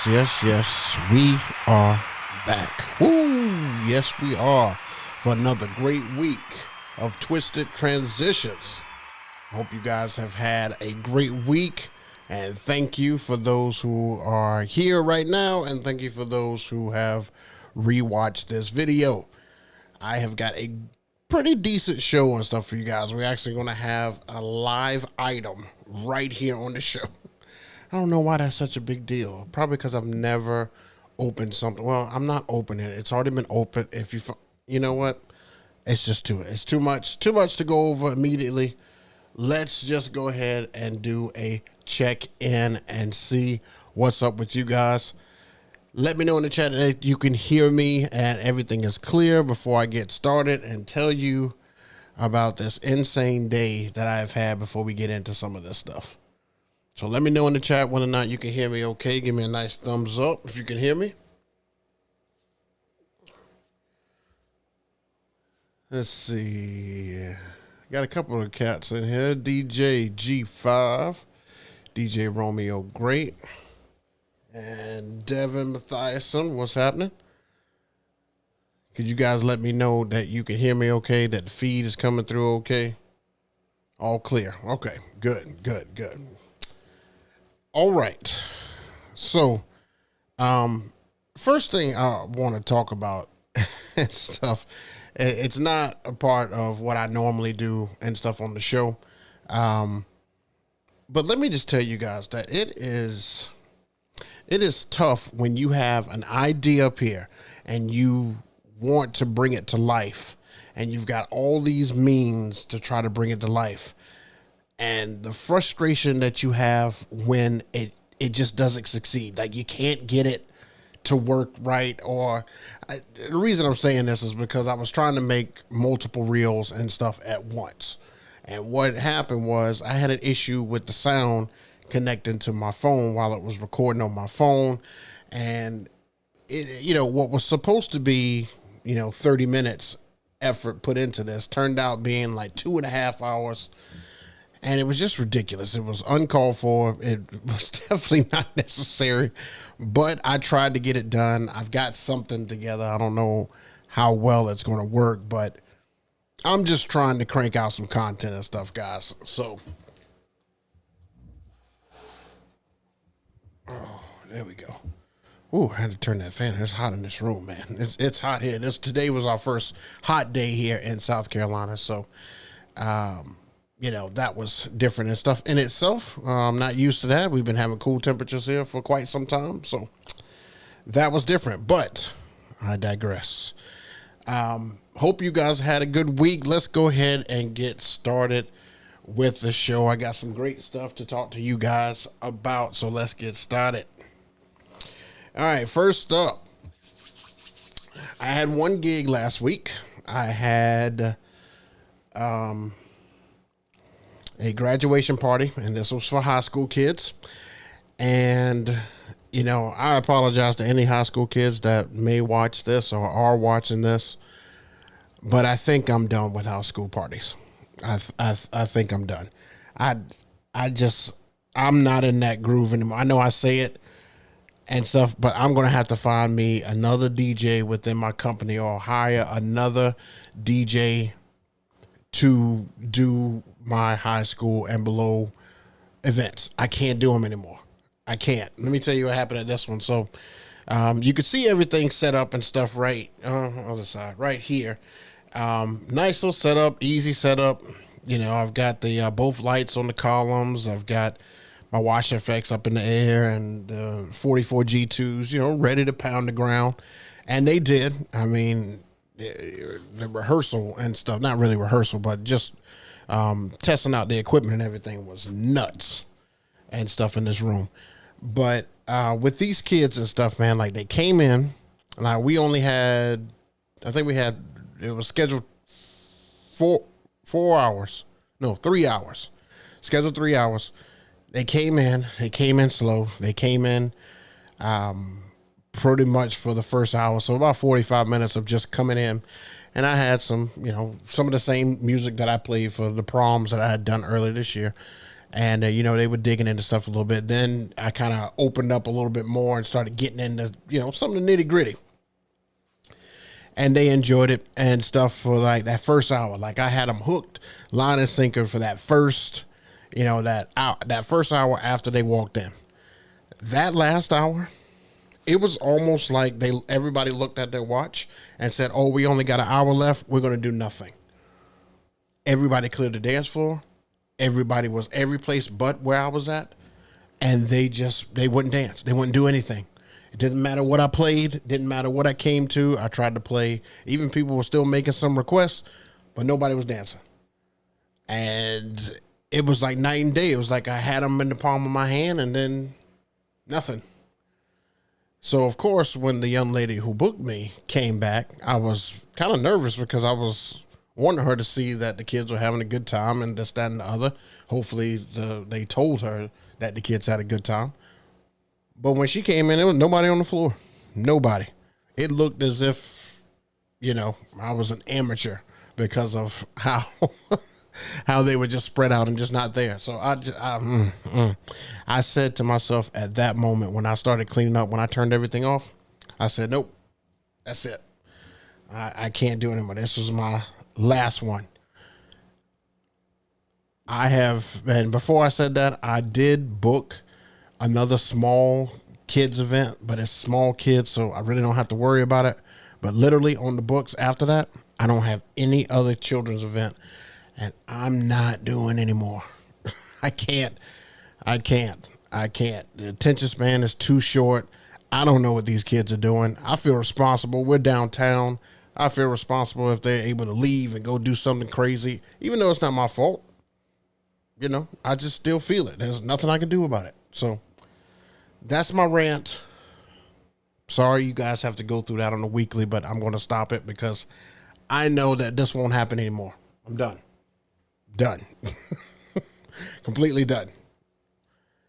Yes. We are back. Woo! Yes, we are, for another great week of Twisted Transitions. Hope you guys have had a great week, and thank you for those who are here right now, and thank you for those who have rewatched this video. I have got a pretty decent show and stuff for you guys. We're actually going to have a live item right here on the show. I don't know why that's such a big deal. Probably because I've never opened something. Well, I'm not opening it. It's already been opened. If you know what? It's too much to go over immediately. Let's just go ahead and do a check-in and see what's up with you guys. Let me know in the chat that you can hear me and everything is clear before I get started and tell you about this insane day that I've had before we get into some of this stuff. So let me know in the chat whether or not you can hear me okay. Give me a nice thumbs up if you can hear me. Let's see. Got a couple of cats in here. DJ G5, DJ Romeo Great, and Devin Mathiason. What's happening? Could you guys let me know that you can hear me okay, that the feed is coming through okay? All clear. Okay, good. All right. So, first thing I want to talk about and stuff, it's not a part of what I normally do and stuff on the show. But let me just tell you guys that it is tough when you have an idea up here and you want to bring it to life and you've got all these means to try to bring it to life. And the frustration that you have when it just doesn't succeed, like you can't get it to work right. The reason I'm saying this is because I was trying to make multiple reels and stuff at once. And what happened was I had an issue with the sound connecting to my phone while it was recording on my phone. And what was supposed to be, 30 minutes effort put into this turned out being like 2.5 hours. And it was just ridiculous. It was uncalled for. It was definitely not necessary, but I tried to get it done. I've got something together. I don't know how well it's going to work, but I'm just trying to crank out some content and stuff, guys. So, there we go. Ooh, I had to turn that fan. It's hot in this room, man. It's hot here. Today was our first hot day here in South Carolina. So, that was different and stuff in itself. I'm not used to that. We've been having cool temperatures here for quite some time. So that was different, but I digress. Hope you guys had a good week. Let's go ahead and get started with the show. I got some great stuff to talk to you guys about. So let's get started. All right. First up, I had one gig last week. I had, a graduation party, and this was for high school kids. And, you know, I apologize to any high school kids that may watch this or are watching this, but I think I'm done with high school parties. I think I'm done. I I just I'm not in that groove anymore. I know I say it and stuff, but I'm gonna have to find me another DJ within my company or hire another DJ to do my high school and below events. I can't do them anymore. I can't. Let me tell you what happened at this one. So you could see everything set up and stuff right other side, right here. Nice little setup, easy setup. You know, I've got the both lights on the columns. I've got my wash effects up in the air and 44 G2s, you know, ready to pound the ground. And they did. I mean, the rehearsal and stuff, not really rehearsal, but just testing out the equipment and everything was nuts and stuff in this room. But with these kids and stuff, man, like they came in, like we only had, I think we had, it was scheduled 4 hours. No, 3 hours. Scheduled 3 hours. They came in slow. They came in pretty much for the first hour. So about 45 minutes of just coming in. And I had some, you know, some of the same music that I played for the proms that I had done earlier this year. And, you know, they were digging into stuff a little bit. Then I kind of opened up a little bit more and started getting into, you know, some of the nitty gritty. And they enjoyed it and stuff for like that first hour. Like I had them hooked, line and sinker for that first, you know, that first hour after they walked in. That last hour, it was almost like everybody looked at their watch and said, "Oh, we only got an hour left. We're going to do nothing." Everybody cleared the dance floor. Everybody was every place but where I was at. And they wouldn't dance. They wouldn't do anything. It didn't matter what I played. Didn't matter what I came to. I tried to play. Even people were still making some requests, but nobody was dancing. And it was like night and day. It was like I had them in the palm of my hand and then nothing. So, of course, when the young lady who booked me came back, I was kind of nervous because I was wanting her to see that the kids were having a good time and this, that, and the other. Hopefully, they told her that the kids had a good time. But when she came in, there was nobody on the floor. Nobody. It looked as if, you know, I was an amateur because of how how they were just spread out and just not there. So I said to myself at that moment when I started cleaning up, when I turned everything off, I said, nope, that's it. I can't do it anymore. This was my last one. And before I said that, I did book another small kids event, but it's small kids, so I really don't have to worry about it. But literally on the books after that, I don't have any other children's event, and I'm not doing anymore. I can't. The attention span is too short. I don't know what these kids are doing. I feel responsible. We're downtown. I feel responsible if they're able to leave and go do something crazy, even though it's not my fault. You know, I just still feel it. There's nothing I can do about it. So that's my rant. Sorry you guys have to go through that on a weekly, but I'm going to stop it because I know that this won't happen anymore. I'm done. Completely done.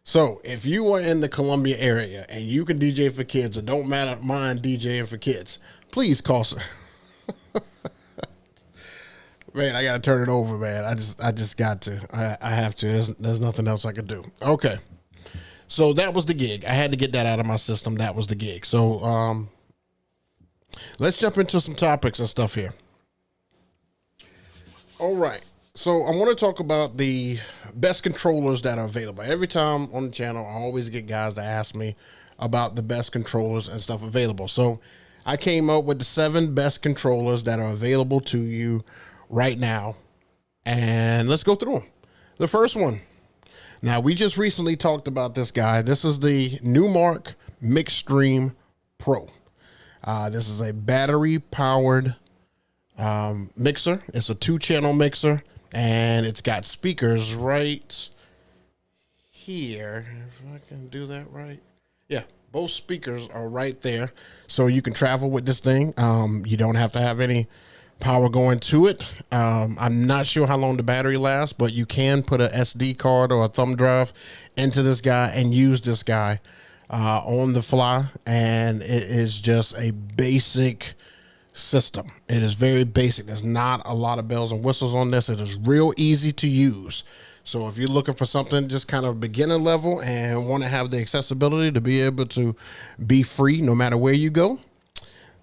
So if you are in the Columbia area and you can DJ for kids or don't mind DJing for kids, please call. Man, I got to turn it over, man. I just got to. I have to. There's nothing else I can do. Okay. So that was the gig. I had to get that out of my system. That was the gig. So let's jump into some topics and stuff here. All right. So I want to talk about the best controllers that are available. Every time on the channel, I always get guys that ask me about the best controllers and stuff available. So I came up with the 7 best controllers that are available to you right now. And let's go through them. The first one. Now, we just recently talked about this guy. This is the Newmark Mixstream Pro. This is a battery-powered mixer. It's a 2-channel mixer, and it's got speakers right here. If I can do that right. Yeah, both speakers are right there, so you can travel with this thing. You don't have to have any power going to it. I'm not sure how long the battery lasts, but you can put a SD card or a thumb drive into this guy and use this guy on the fly, and it is just a basic system. It is very basic. There's not a lot of bells and whistles on this. It is real easy to use. So if you're looking for something just kind of beginner level and want to have the accessibility to be able to be free no matter where you go,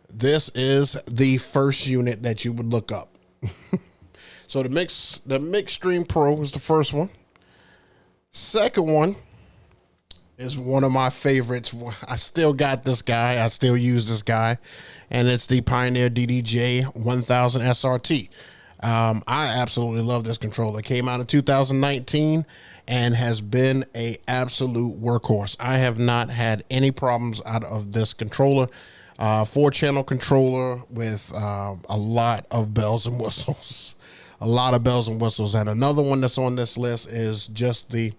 this is the first unit that you would look up. So the Mixstream Pro is the first one. Second one is one of my favorites. I still got this guy. I still use this guy, and it's the Pioneer DDJ 1000 SRT. I absolutely love this controller. It came out in 2019 and has been a absolute workhorse. I have not had any problems out of this controller. 4-channel controller with a lot of bells and whistles. A lot of bells and whistles. And another one that's on this list is just the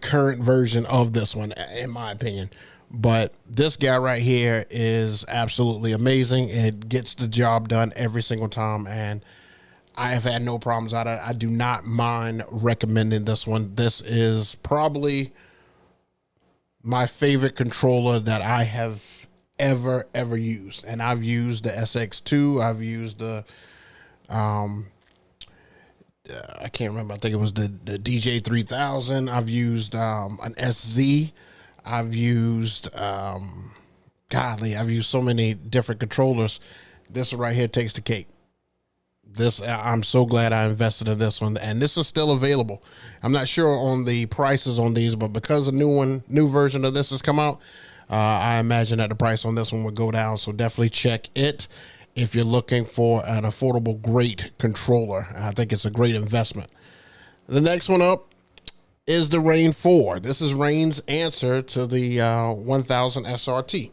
current version of this one, in my opinion. But this guy right here is absolutely amazing. It gets the job done every single time, and I have had no problems out of it. I do not mind recommending this one. This is probably my favorite controller that I have ever used. And I've used the SX2. I've used the I can't remember. I think it was the DJ 3000. I've used an SZ. I've used I've used so many different controllers. This one right here takes the cake. I'm so glad I invested in this one, and this is still available. I'm not sure on the prices on these, but because a new version of this has come out, I imagine that the price on this one would go down. So definitely check it if you're looking for an affordable, great controller. I think it's a great investment. The next one up is the Rain 4. This is Rain's answer to the 1000 SRT.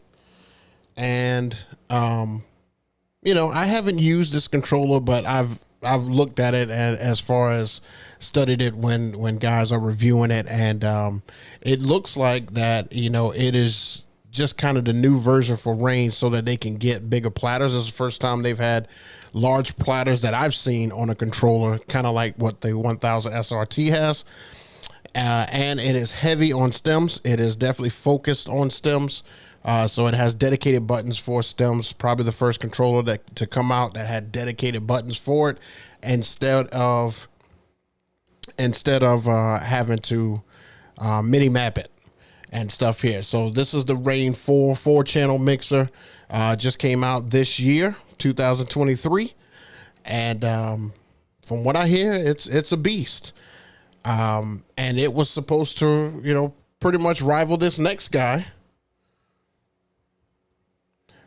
And, I haven't used this controller, but I've looked at it as far as studied it when guys are reviewing it. And it looks like that, it is just kind of the new version for Rain so that they can get bigger platters. This is the first time they've had large platters that I've seen on a controller, kind of like what the 1000 SRT has. And it is heavy on stems. It is definitely focused on stems. So it has dedicated buttons for stems. Probably the first controller to come out that had dedicated buttons for it, instead of having to mini map it and stuff here. So this is the Rain 4-channel mixer. Just came out this year, 2023, and from what I hear, it's a beast. And it was supposed to, pretty much rival this next guy,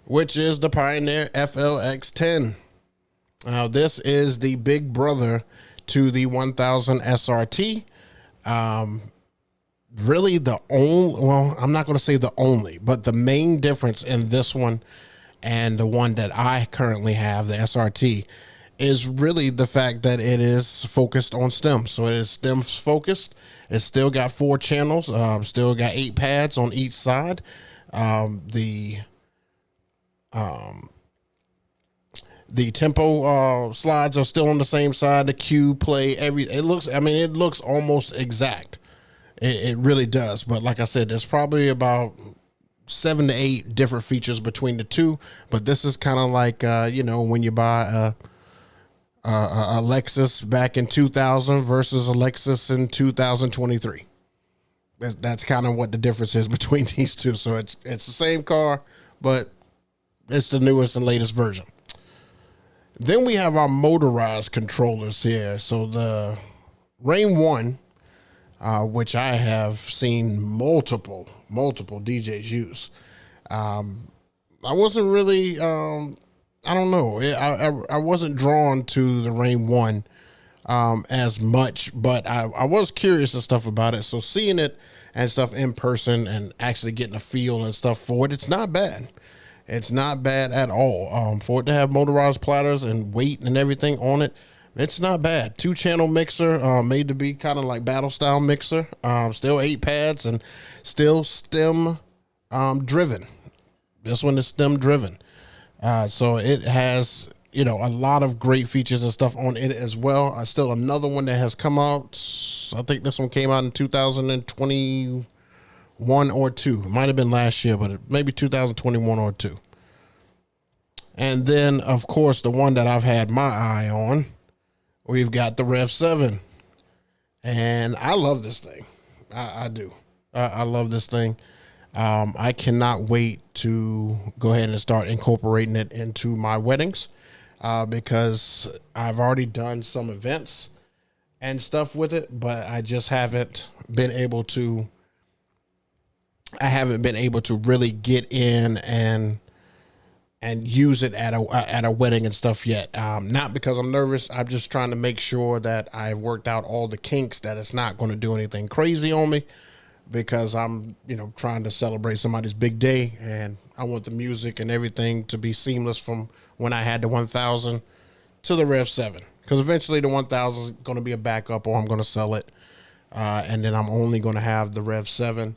which is the Pioneer FLX10. Now, this is the big brother to the 1000 SRT. Really I'm not going to say the only, but the main difference in this one and the one that I currently have, the SRT, is really the fact that it is focused on stems. So it is stems focused. It's still got 4 channels, still got 8 pads on each side. The tempo slides are still on the same side. The cue, play, it looks almost exact. It really does. But like I said, there's probably about 7 to 8 different features between the two. But this is kind of like, when you buy a Lexus back in 2000 versus a Lexus in 2023. That's kind of what the difference is between these two. So it's the same car, but it's the newest and latest version. Then we have our motorized controllers here. So the Rain 1, which I have seen multiple DJs use. I wasn't really, I don't know. I wasn't drawn to the Rain 1 as much, but I was curious and stuff about it. So seeing it and stuff in person and actually getting a feel and stuff for it, it's not bad. It's not bad at all. For it to have motorized platters and weight and everything on it, it's not bad. 2-channel mixer, made to be kind of like battle style mixer. Still 8 pads and still stem driven. This one is stem driven. So it has, a lot of great features and stuff on it as well. Still another one that has come out. I think this one came out in 2021 or 2. It might have been last year, but maybe 2021 or 2. And then, of course, the one that I've had my eye on, we've got the Rev 7. And I love this thing. I do. I love this thing. I cannot wait to go ahead and start incorporating it into my weddings, because I've already done some events and stuff with it, but I just haven't been able to. I haven't been able to really get in and use it at a wedding and stuff yet. Not because I'm nervous. I'm just trying to make sure that I've worked out all the kinks, that it's not going to do anything crazy on me, because I'm, trying to celebrate somebody's big day, and I want the music and everything to be seamless from when I had the 1000 to the Rev 7, because eventually the 1000 is going to be a backup, or I'm going to sell it. And then I'm only going to have the Rev 7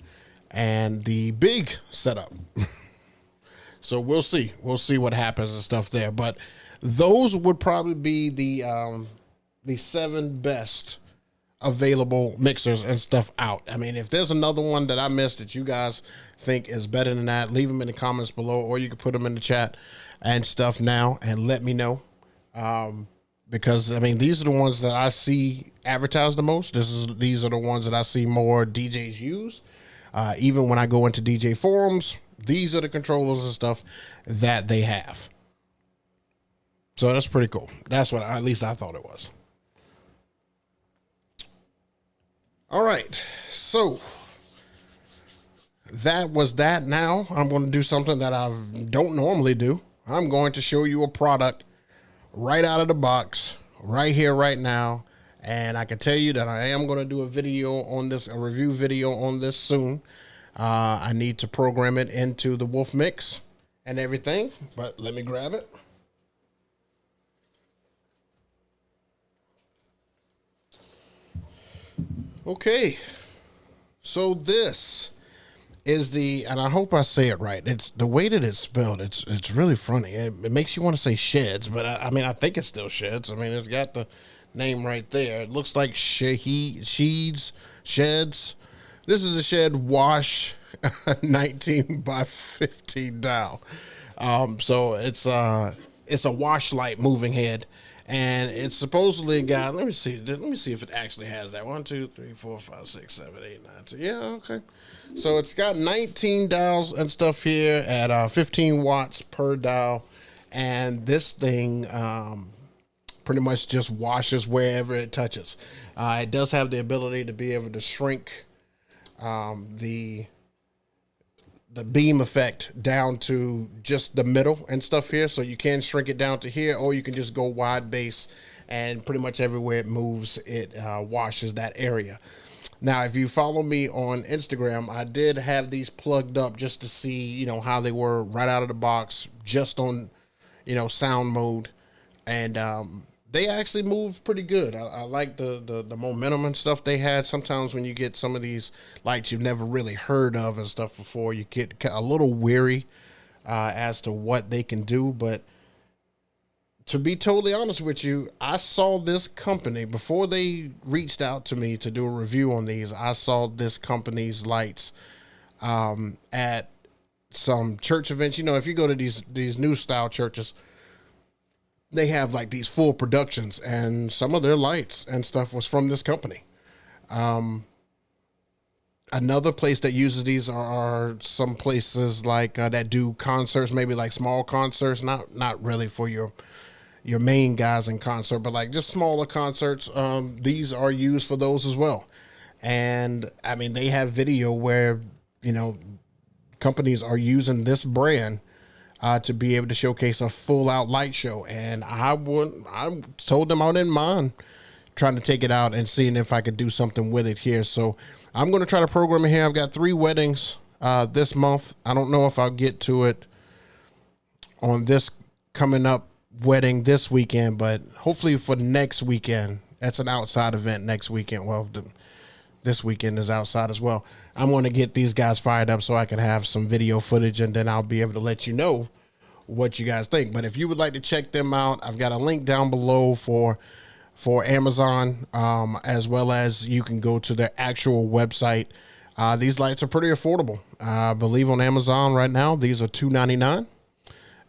and the big setup. So we'll see. We'll see what happens and stuff there. But those would probably be the 7 best available mixers and stuff out. I mean, if there's another one that I missed that you guys think is better than that, leave them in the comments below, or you can put them in the chat and stuff now and let me know. Because I mean, these are the ones that I see advertised the most. These are the ones that I see more DJs use. Even when I go into DJ forums, these are the controllers and stuff that they have. So that's pretty cool. That's what at least I thought it was. All right. So that was that. Now I'm going to do something that I don't normally do. I'm going to show you a product right out of the box right here, right now. And I can tell you that I am going to do a review video on this soon. I need to program it into the Wolf Mix and everything, but let me grab it. Okay. So this is and I hope I say it right. It's the way that it's spelled. It's really funny. It makes you want to say sheds, but I mean, I think it's still sheds. I mean, it's got the name right there. It looks like sheds. This is a shed wash 19 by 15 dial. So it's a wash light moving head, and it's supposedly got, let me see if it actually has that. 1, 2, 3, 4, 5, 6, 7, 8, 9, 10. Yeah, okay. So it's got 19 dials and stuff here at 15 watts per dial, and this thing pretty much just washes wherever it touches. It does have the ability to be able to shrink the beam effect down to just the middle and stuff here. So you can shrink it down to here, or you can just go wide base, and pretty much everywhere it moves, it washes that area. Now, if you follow me on Instagram, I did have these plugged up just to see, how they were right out of the box, just on, sound mode. And they actually moved pretty good. I like the momentum and stuff they had. Sometimes when you get some of these lights you've never really heard of and stuff before, you get a little weary as to what they can do. But to be totally honest with you, I saw this company before they reached out to me to do a review on these. I saw this company's lights at some church events. If you go to these new style churches, they have like these full productions, and some of their lights and stuff was from this company. Another place that uses these are some places like that do concerts, maybe like small concerts, not really for your main guys in concert, but like just smaller concerts. These are used for those as well. And I mean, they have video where, companies are using this brand to be able to showcase a full out light show. And I told them I didn't mind trying to take it out and seeing if I could do something with it here. So I'm going to try to program it here. I've got 3 weddings this month. I don't know if I'll get to it on this coming up wedding this weekend, but hopefully for next weekend. That's an outside event next weekend. Well, this weekend is outside as well. I'm going to get these guys fired up so I can have some video footage, and then I'll be able to let you know what you guys think. But if you would like to check them out, I've got a link down below for Amazon, as well as you can go to their actual website. These lights are pretty affordable. I believe on Amazon right now, these are $2.99.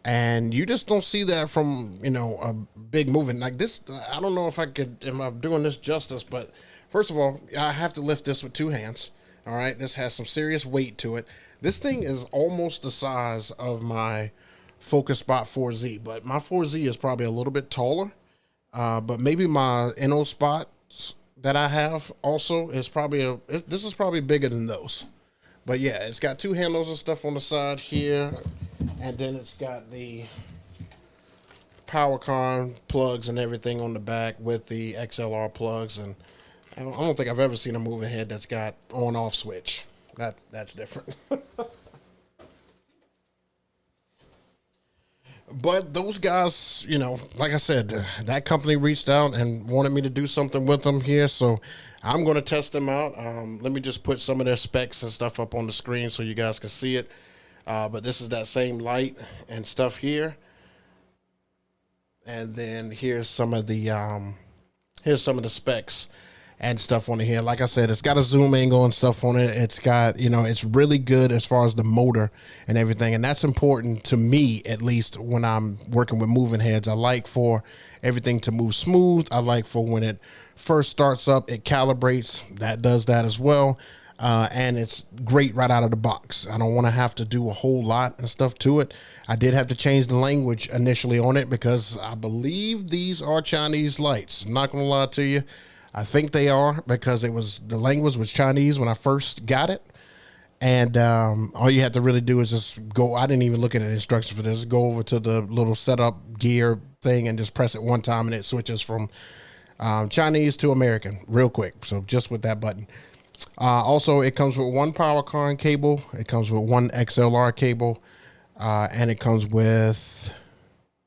And you just don't see that from, a big movement like this. I don't know if am I doing this justice, but first of all, I have to lift this with two hands. All right. This has some serious weight to it. This thing is almost the size of my Focus Spot 4Z, but my 4Z is probably a little bit taller. But maybe my NO spots that I have also is probably this is probably bigger than those. But yeah, it's got two handles and stuff on the side here. And then it's got the power con plugs and everything on the back with the XLR plugs. And I don't think I've ever seen a moving head that's got on-off switch. That's different. But those guys, like I said, that company reached out and wanted me to do something with them here. So I'm going to test them out. Let me just put some of their specs and stuff up on the screen so you guys can see it. But this is that same light and stuff here. And then here's some of the specs and stuff on here. Like I said, it's got a zoom angle and stuff on it. It's got, it's really good as far as the motor and everything. And that's important to me, at least when I'm working with moving heads. I like for everything to move smooth. I like for when it first starts up, it calibrates. That does that as well. And it's great right out of the box. I don't want to have to do a whole lot and stuff to it. I did have to change the language initially on it because I believe these are Chinese lights. I'm not going to lie to you. I think they are because the language was Chinese when I first got it. And all you have to really do is just go. I didn't even look at the instructions for this. Go over to the little setup gear thing and just press it one time and it switches from Chinese to American real quick. So just with that button. Also, it comes with one power con cable. It comes with one XLR cable. And it comes with,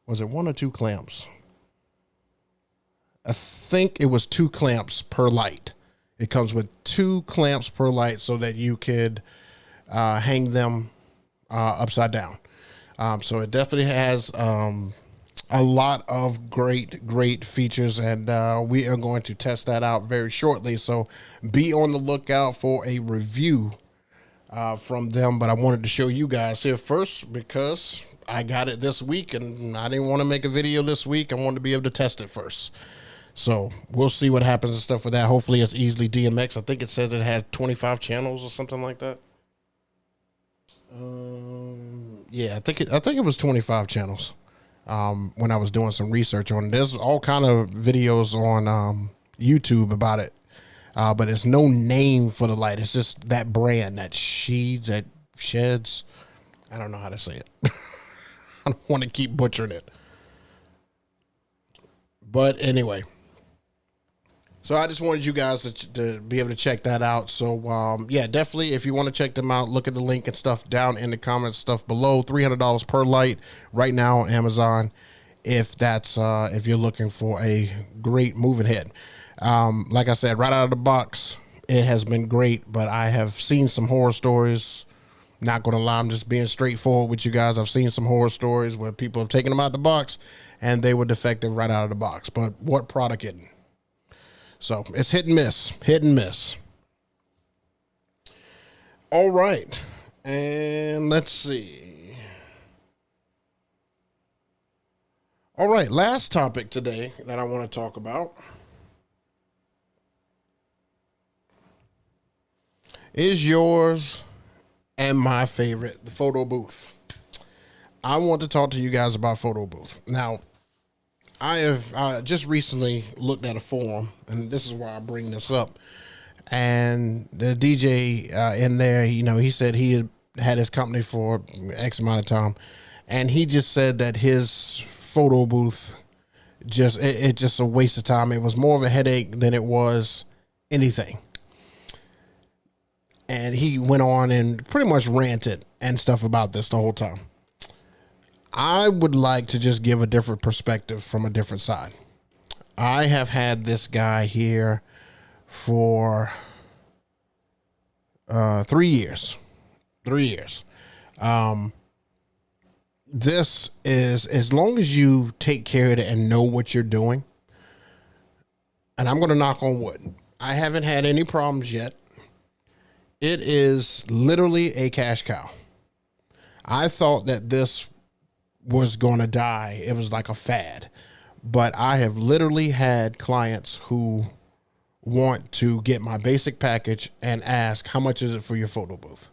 was it one or two clamps? I think it was 2 clamps per light. It comes with 2 clamps per light so that you could hang them upside down. So it definitely has a lot of great features, and we are going to test that out very shortly. So be on the lookout for a review from them. But I wanted to show you guys here first because I got it this week, and I didn't want to make a video this week. I wanted to be able to test it first. So we'll see what happens and stuff with that. Hopefully it's easily DMX. I think it says it had 25 channels or something like that. Yeah, I think it was 25 channels. When I was doing some research on it. There's all kind of videos on YouTube about it. But it's no name for the light. It's just that brand, that sheds. I don't know how to say it. I don't want to keep butchering it. But anyway. So I just wanted you guys to be able to check that out. So, yeah, definitely, if you want to check them out, look at the link and stuff down in the comments, stuff below. $300 per light right now on Amazon, if you're looking for a great moving head. Like I said, right out of the box, it has been great, but I have seen some horror stories. Not going to lie, I'm just being straightforward with you guys. I've seen some horror stories where people have taken them out of the box, and they were defective right out of the box. But what product isn't? So it's hit and miss. All right. And let's see. All right. Last topic today that I want to talk about is yours and my favorite, the photo booth. I want to talk to you guys about photo booth. Now, I have just recently looked at a forum, and this is why I bring this up. And the DJ in there, he said he had his company for X amount of time, and he just said that his photo booth it's just a waste of time. It was more of a headache than it was anything. And he went on and pretty much ranted and stuff about this the whole time. I would like to just give a different perspective from a different side. I have had this guy here for 3 years. 3 years. this is, as long as you take care of it and know what you're doing, and I'm going to knock on wood, I haven't had any problems yet. It is literally a cash cow. I thought that this was going to die. It was like a fad, but I have literally had clients who want to get my basic package and ask, how much is it for your photo booth?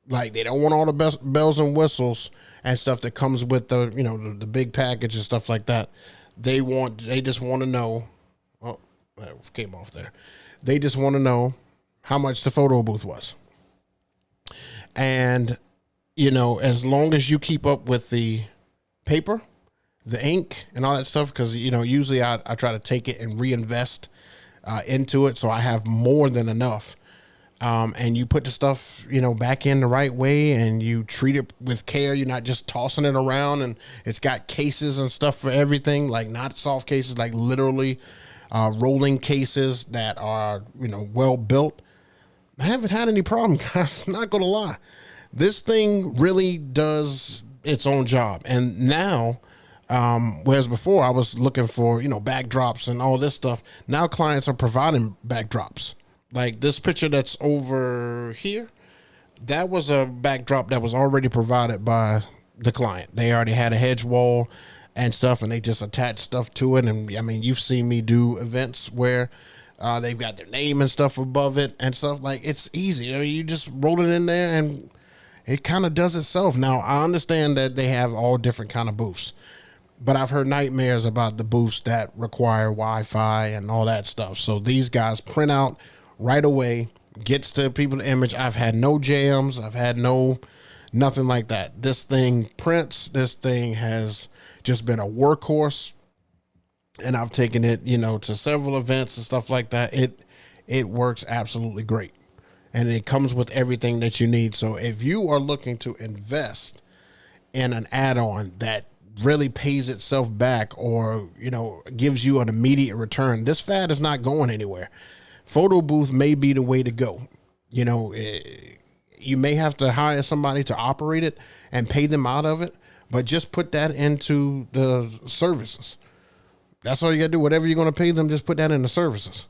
Like, they don't want all the bells and whistles and stuff that comes with the, you know, the big package and stuff like that. They just want to know. Oh, that came off there. They just want to know how much the photo booth was. And, you know, as long as you keep up with the paper, the ink and all that stuff, because, you know, usually I try to take it and reinvest into it, so I have more than enough. And you put the stuff, you know, back in the right way, and you treat it with care. You're not just tossing it around, and it's got cases and stuff for everything, like not soft cases, like literally rolling cases that are, you know, well built. I haven't had any problem, guys. I'm not gonna lie. This thing really does its own job. And now, whereas before I was looking for, you know, backdrops and all this stuff, now clients are providing backdrops. Like this picture that's over here, that was a backdrop that was already provided by the client. They already had a hedge wall and stuff, and they just attached stuff to it. And I mean, you've seen me do events where they've got their name and stuff above it and stuff. Like, it's easy. You know, you just roll it in there and it kind of does itself. Now, I understand that they have all different kind of booths, but I've heard nightmares about the booths that require Wi-Fi and all that stuff. So these guys print out right away, gets to people the image. I've had no jams. I've had nothing like that. This thing prints. This thing has just been a workhorse, and I've taken it, you know, to several events and stuff like that. It works absolutely great, and it comes with everything that you need. So if you are looking to invest in an add-on that really pays itself back, or, you know, gives you an immediate return, this fad is not going anywhere. Photo booth may be the way to go. You know, you may have to hire somebody to operate it and pay them out of it, but just put that into the services. That's all you got to do. Whatever you're going to pay them, just put that in the services.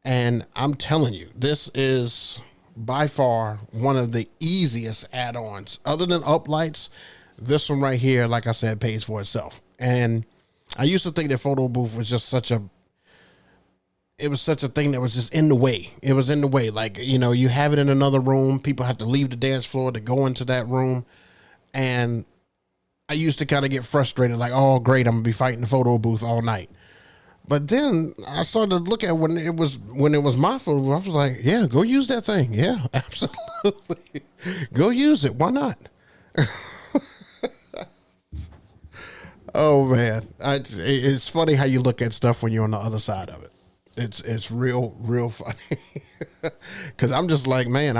And I'm telling you, this is by far one of the easiest add-ons. Other than uplights, this one right here, like I said, pays for itself. And I used to think that photo booth was just such a thing that was just in the way. It was in the way. Like, you know, you have it in another room. People have to leave the dance floor to go into that room. And I used to kind of get frustrated, like, oh, great, I'm gonna be fighting the photo booth all night. But then I started to look at when it was my photo booth. I was like, yeah, go use that thing. Yeah, absolutely. Go use it. Why not? Oh man, it's funny how you look at stuff when you're on the other side of it. It's real funny. Cause I'm just like, man,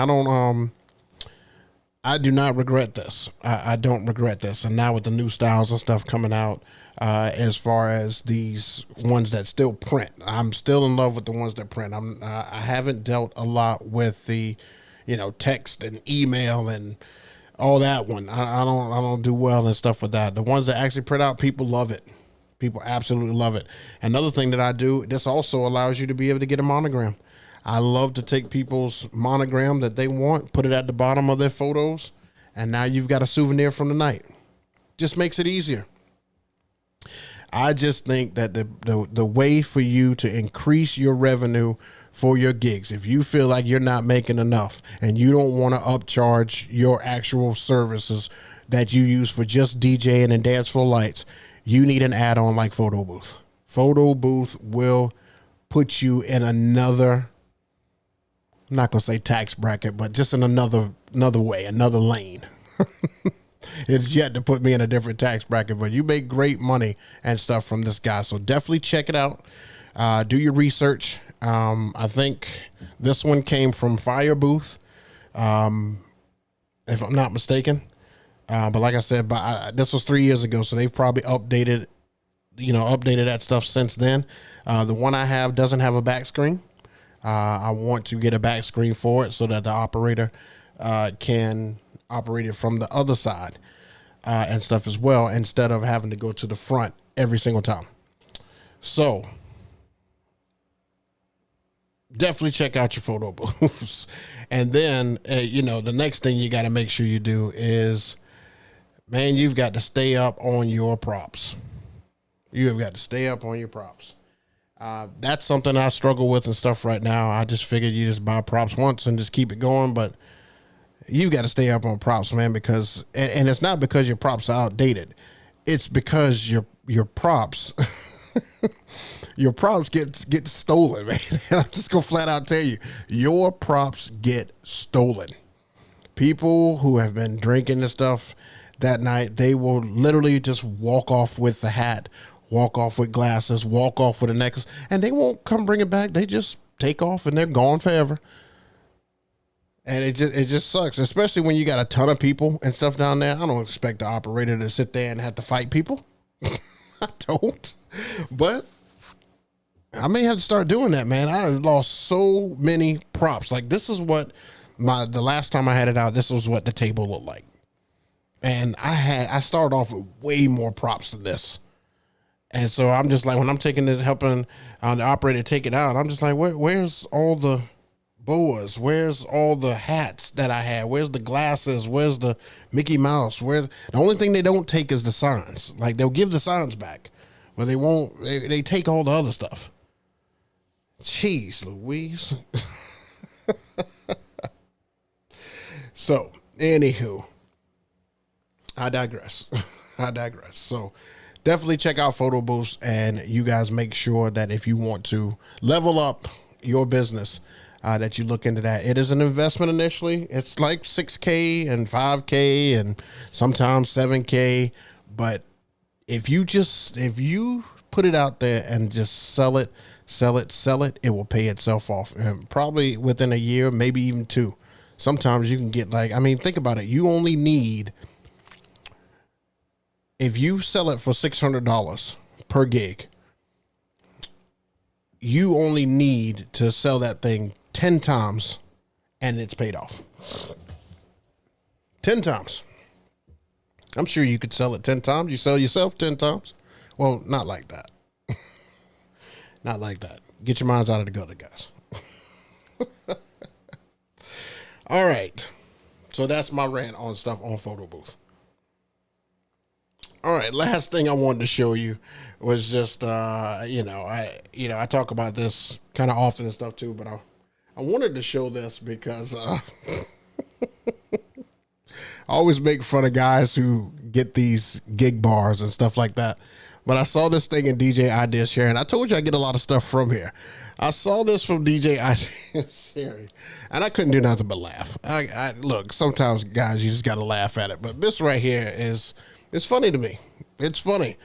I do not regret this. I don't regret this. And now with the new styles and stuff coming out, as far as these ones that still print, I'm still in love with the ones that print. I haven't dealt a lot with the, you know, text and email and all that one. I don't do well and stuff with that. The ones that actually print out, people love it. People absolutely love it. Another thing that I do, this also allows you to be able to get a monogram. I love to take people's monogram that they want, put it at the bottom of their photos, and now you've got a souvenir from the night. Just makes it easier. I just think that the way for you to increase your revenue for your gigs, if you feel like you're not making enough and you don't want to upcharge your actual services that you use for just DJing and dance floor lights, you need an add-on like Photo Booth. Photo Booth will put you in another, I'm not going to say tax bracket, but just in another way, another lane. It's yet to put me in a different tax bracket, but you make great money and stuff from this guy. So definitely check it out. Do your research. I think this one came from Fire Booth, if I'm not mistaken. But like I said, this was 3 years ago, so they've probably updated that stuff since then. The one I have doesn't have a back screen. I want to get a back screen for it so that the operator can operate it from the other side. and stuff as well, instead of having to go to the front every single time. So definitely check out your photo booths. And then, the next thing you got to make sure you do is, man, you've got to stay up on your props. You have got to stay up on your props. That's something I struggle with and stuff right now. I just figured you just buy props once and just keep it going, but you got to stay up on props, man, because, and it's not because your props are outdated. It's because your props, your props get stolen, man. I'm just gonna flat out tell you, your props get stolen. People who have been drinking and stuff that night, they will literally just walk off with the hat, walk off with glasses, walk off with a necklace, and they won't come bring it back. They just take off and they're gone forever. And it just sucks, especially when you got a ton of people and stuff down there. I don't expect the operator to sit there and have to fight people. I don't. But I may have to start doing that, man. I lost so many props. Like, this is what the last time I had it out, this was what the table looked like. And I started off with way more props than this. And so I'm just like, when I'm taking this, helping the operator take it out, I'm just like, where's all the boas? Where's all the hats that I had? Where's the glasses? Where's the Mickey Mouse? The only thing they don't take is the signs. Like, they'll give the signs back, but they won't, they take all the other stuff. Jeez Louise. So, anywho, I digress. So, definitely check out photo booths, and you guys make sure that if you want to level up your business, that you look into that. It is an investment initially. It's like $6K and $5K and sometimes $7K. But if you put it out there and just sell it, it will pay itself off. And probably within a year, maybe even 2. Sometimes you can get think about it. You only need, if you sell it for $600 per gig, you only need to sell that thing 10 times and it's paid off. 10 times. I'm sure you could sell it 10 times. You sell yourself 10 times. Well, not like that. Not like that. Get your minds out of the gutter, guys. All right. So that's my rant on stuff on photo booth. All right, last thing I wanted to show you was just, I talk about this kind of often and stuff too, but I wanted to show this because I always make fun of guys who get these gig bars and stuff like that. But I saw this thing in DJ Idea Sharing. I told you I get a lot of stuff from here. I saw this from DJ Idea Sharing, and I couldn't do nothing but laugh. I look, sometimes, guys, you just got to laugh at it. But this right here it's funny to me. It's funny.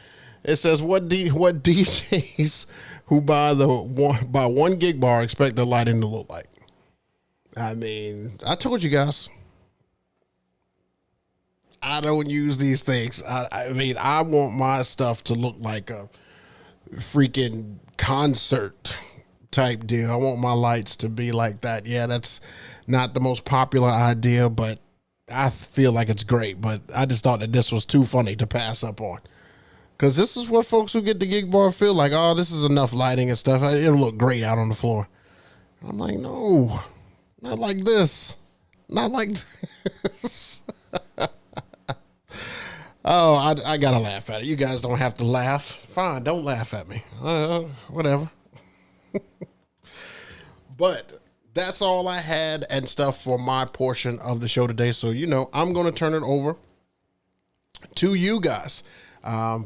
It says, what DJs who buy one gig bar expect the lighting to look like? I mean, I told you guys, I don't use these things. I want my stuff to look like a freaking concert type deal. I want my lights to be like that. Yeah, that's not the most popular idea, but I feel like it's great. But I just thought that this was too funny to pass up on. Because this is what folks who get the gig bar feel like. Oh, this is enough lighting and stuff. It'll look great out on the floor. I'm like, no, not like this. Not like this. Oh, I gotta laugh at it. You guys don't have to laugh. Fine, don't laugh at me. Whatever. But that's all I had and stuff for my portion of the show today. So, I'm going to turn it over to you guys.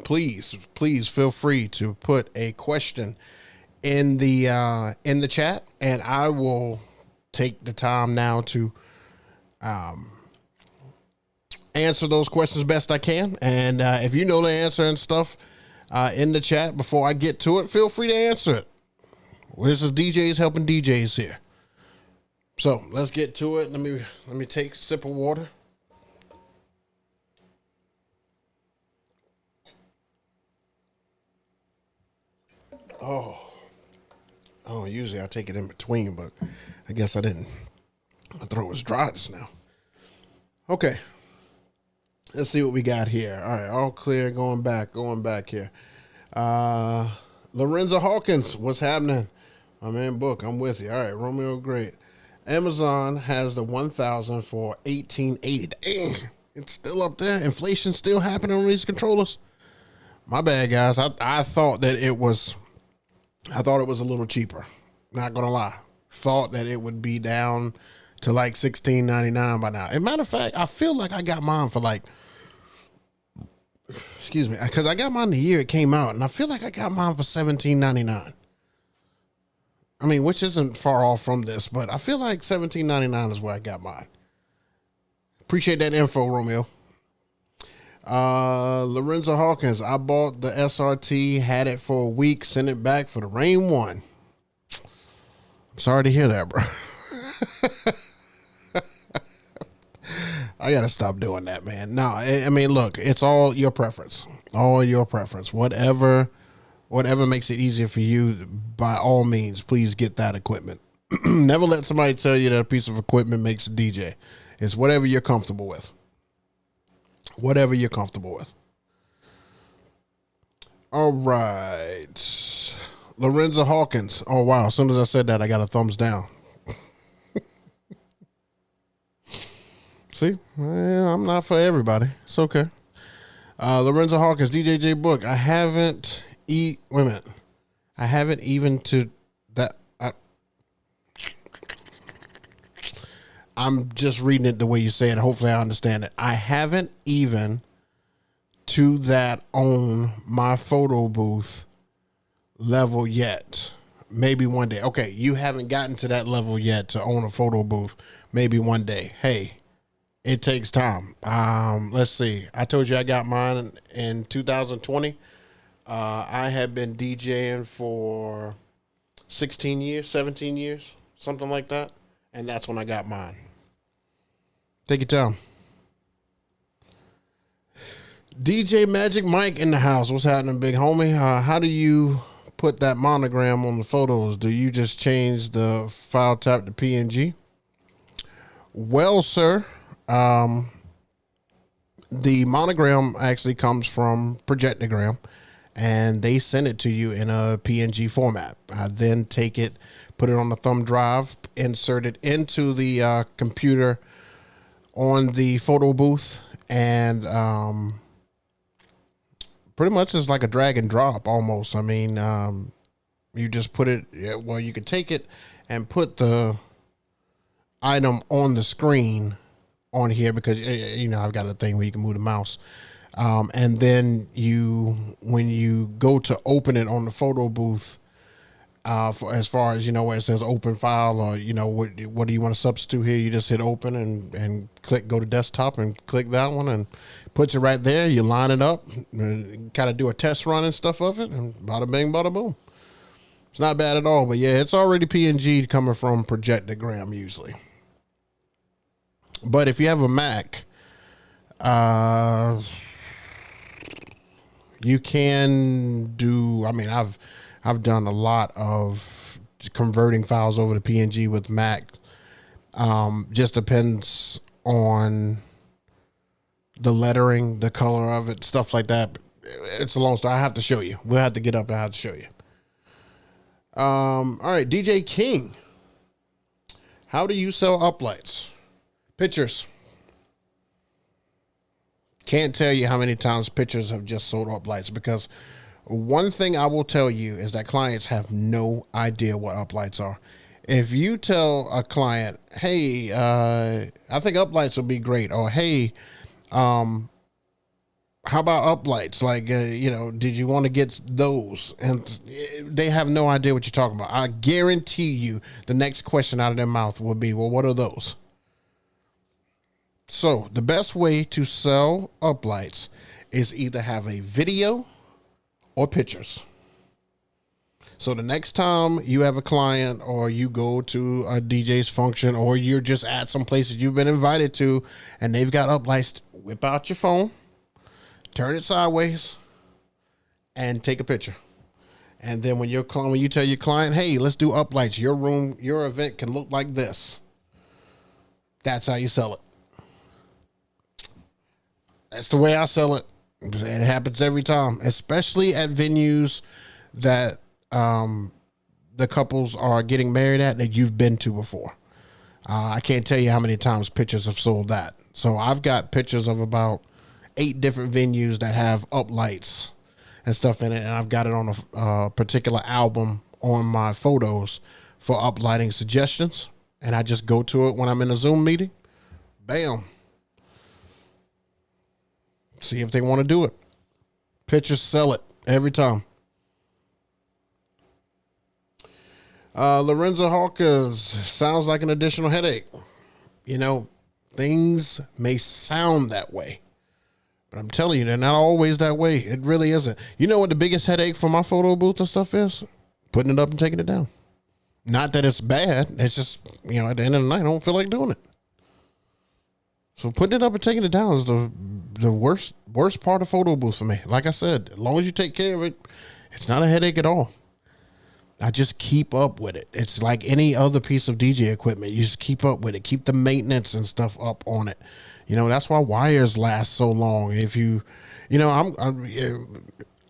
Please feel free to put a question in the chat, and I will take the time now to answer those questions best I can. And if you know the answer and stuff in the chat before I get to it, feel free to answer it. This is DJs helping DJs here. So let's get to it. Let me take a sip of water. Oh, usually I take it in between, but I guess I didn't. My throat was dry just now. Okay. Let's see what we got here. All right, all clear. Going back here. Lorenzo Hawkins, what's happening? My man Book, I'm with you. All right, Romeo, great. Amazon has the 1,000 for 1880. Dang, it's still up there. Inflation still happening on these controllers. My bad, guys. I thought that it was. I thought it was a little cheaper. Not gonna lie. Thought that it would be down to like $16.99 by now. As a matter of fact, I feel like I got mine for like. Excuse me, because I got mine the year it came out, and I feel like I got mine for $17.99. I mean, which isn't far off from this, but I feel like $17.99 is where I got mine. Appreciate that info, Romeo. Lorenzo Hawkins, I bought the SRT, had it for a week, sent it back for the rain one. I'm sorry to hear that, bro. I gotta stop doing that, man. No, I mean, look, it's all your preference. All your preference. Whatever makes it easier for you, by all means, please get that equipment. Never let somebody tell you that a piece of equipment makes a DJ. It's whatever you're comfortable with. Whatever you're comfortable with. All right. Lorenzo Hawkins. Oh, wow. As soon as I said that, I got a thumbs down. See? I'm not for everybody. It's okay. Lorenzo Hawkins, DJ JayBook. I haven't wait a minute. I haven't even to that. I'm just reading it the way you say it. Hopefully I understand it. I haven't even to that own my photo booth level yet. Maybe one day. Okay, you haven't gotten to that level yet to own a photo booth. Maybe one day. Hey, it takes time. Let's see. I told you I got mine in 2020. I had been DJing for 16 years, 17 years, something like that. And that's when I got mine. Take your time. DJ Magic Mike in the house. What's happening, big homie? How do you put that monogram on the photos? Do you just change the file type to PNG? Well, sir, the monogram actually comes from Projectogram, and they send it to you in a PNG format. I then take it, put it on the thumb drive, insert it into the computer on the photo booth, and pretty much it's like a drag and drop almost. I mean, you just put it, well, you could take it and put the item on the screen on here, because you know I've got a thing where you can move the mouse, and then when you go to open it on the photo booth, as far as, you know, where it says open file, or, you know, what do you want to substitute here, you just hit open and click go to desktop and click that one, and puts it right there. You line it up, kind of do a test run and stuff of it, and bada bing bada boom. It's not bad at all. But yeah, it's already PNG coming from Projectogram usually. But if you have a Mac, you can do, I mean, I've done a lot of converting files over to PNG with Mac. Just depends on the lettering, the color of it, stuff like that. It's a long story. I have to show you. We'll have to get up and I have to show you. All right, DJ King. How do you sell uplights? Pictures. Can't tell you how many times pictures have just sold uplights, because one thing I will tell you is that clients have no idea what uplights are. If you tell a client, hey, I think uplights will be great, or hey, how about uplights? Like, you know, did you want to get those? And they have no idea what you're talking about. I guarantee you the next question out of their mouth will be, well, what are those? So the best way to sell uplights is either have a video or pictures. So the next time you have a client, or you go to a DJ's function, or you're just at some places you've been invited to and they've got uplights, whip out your phone, turn it sideways, and take a picture. And then when you tell your client, hey, let's do uplights, your room, your event can look like this. That's how you sell it. That's the way I sell it. It happens every time, especially at venues that the couples are getting married at that you've been to before. I can't tell you how many times pictures have sold that. So I've got pictures of about 8 different venues that have uplights and stuff in it, and I've got it on a particular album on my photos for uplighting suggestions, and I just go to it when I'm in a Zoom meeting. Bam. See if they want to do it. Pictures sell it every time. Lorenzo Hawkins, sounds like an additional headache. You know, things may sound that way, but I'm telling you, they're not always that way. It really isn't. You know what the biggest headache for my photo booth and stuff is? Putting it up and taking it down. Not that it's bad. It's just, you know, at the end of the night, I don't feel like doing it. So putting it up and taking it down is the worst part of photo booths for me. Like I said, as long as you take care of it, it's not a headache at all. I just keep up with it. It's like any other piece of DJ equipment. You just keep up with it. Keep the maintenance and stuff up on it. You know, that's why wires last so long. If you, you know,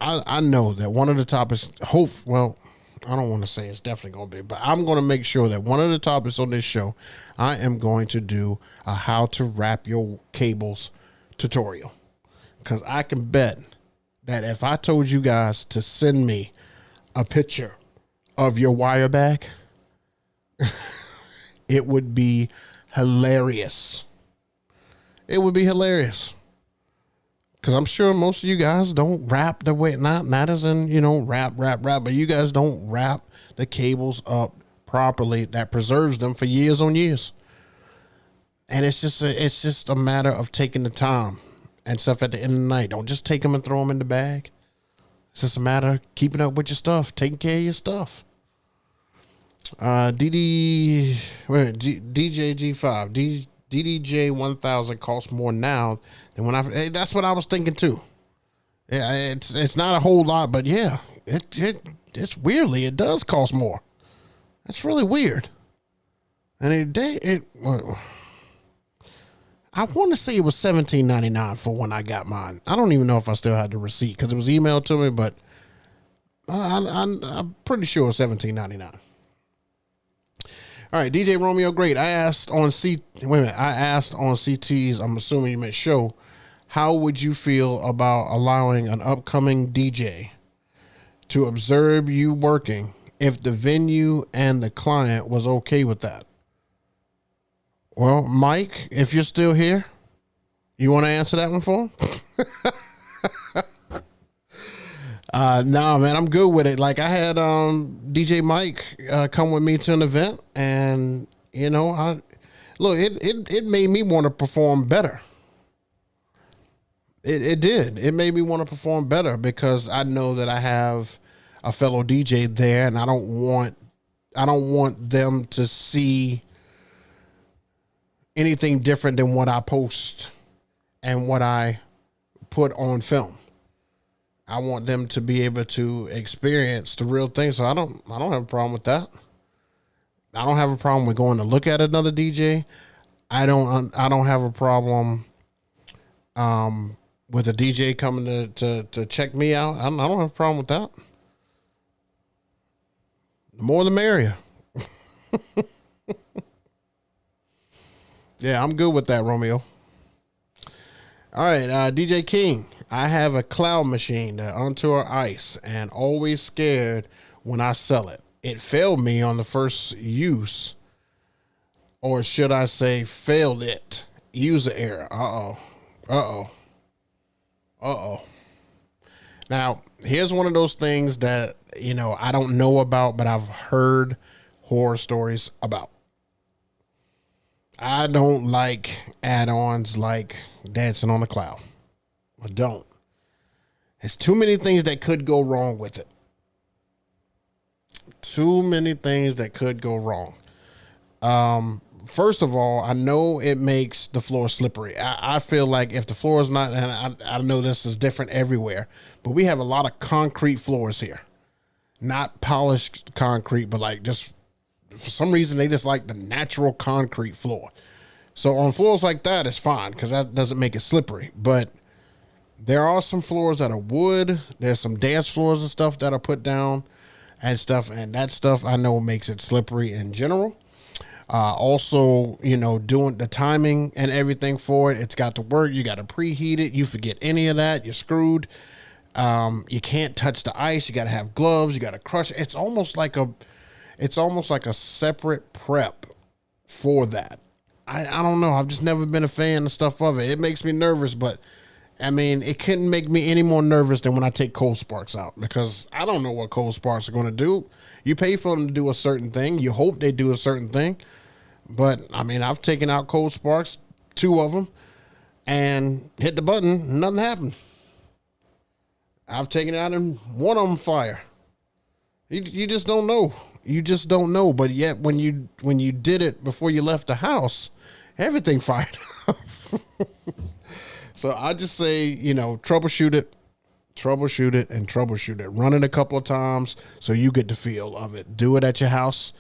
I know that one of the topics, I don't want to say it's definitely going to be, but I'm going to make sure that one of the topics on this show, I am going to do a how to wrap your cables tutorial. Because I can bet that if I told you guys to send me a picture of your wire bag, it would be hilarious. It would be hilarious. Because I'm sure most of you guys don't wrap the way, not as in, you know, wrap, but you guys don't wrap the cables up properly that preserves them for years on years. And it's just a matter of taking the time and stuff at the end of the night. Don't just take them and throw them in the bag. It's just a matter of keeping up with your stuff, taking care of your stuff. DJ G5, DDJ 1000 costs more now than when that's what I was thinking too. Yeah, it's not a whole lot, but yeah, it's weirdly, it does cost more. That's really weird. And I want to say it was $17.99 for when I got mine. I don't even know if I still had the receipt because it was emailed to me, but I'm pretty sure it was $17.99. All right, DJ Romeo, great. I asked on CT's, I'm assuming you meant show, how would you feel about allowing an upcoming DJ to observe you working if the venue and the client was okay with that? Well, Mike, if you're still here, you want to answer that one for him? No, man, I'm good with it. Like I had DJ Mike come with me to an event, and you know, it made me want to perform better. It did. It made me want to perform better because I know that I have a fellow DJ there, and I don't want them to see anything different than what I post and what I put on film. I want them to be able to experience the real thing. So I don't have a problem with that. I don't have a problem with going to look at another DJ. I don't have a problem with a DJ coming to check me out. I don't have a problem with that. The more the merrier. Yeah, I'm good with that, Romeo. All right, DJ King. I have a cloud machine that ontour ice and always scared when I sell it. It failed me on the first use, or should I say failed it. User error. Uh-oh. Now, here's one of those things that, you know, I don't know about, but I've heard horror stories about. I don't like add-ons like Dancing on the Cloud. I don't. There's too many things that could go wrong with it. Too many things that could go wrong. First of all, I know it makes the floor slippery. I feel like if the floor is not, and I know this is different everywhere, but we have a lot of concrete floors here. Not polished concrete, but like just, for some reason, they just like the natural concrete floor. So on floors like that, it's fine because that doesn't make it slippery. But There are some floors that are wood. There's some dance floors and stuff that are put down and stuff. And that stuff I know makes it slippery in general. Also, doing the timing and everything for it. It's got to work. You got to preheat it. You forget any of that, you're screwed. You can't touch the ice. You got to have gloves. You got to crush it. It's almost like a separate prep for that. I don't know. I've just never been a fan of stuff of it. It makes me nervous, but I mean, it couldn't make me any more nervous than when I take cold sparks out, because I don't know what cold sparks are going to do. You pay for them to do a certain thing. You hope they do a certain thing. But I mean, I've taken out cold sparks, 2 of them, and hit the button. Nothing happened. I've taken it out and 1 of them fire. You just don't know. You just don't know. But yet when you did it before you left the house, everything fired up. So I just say, troubleshoot it, and troubleshoot it. Run it a couple of times so you get the feel of it. Do it at your house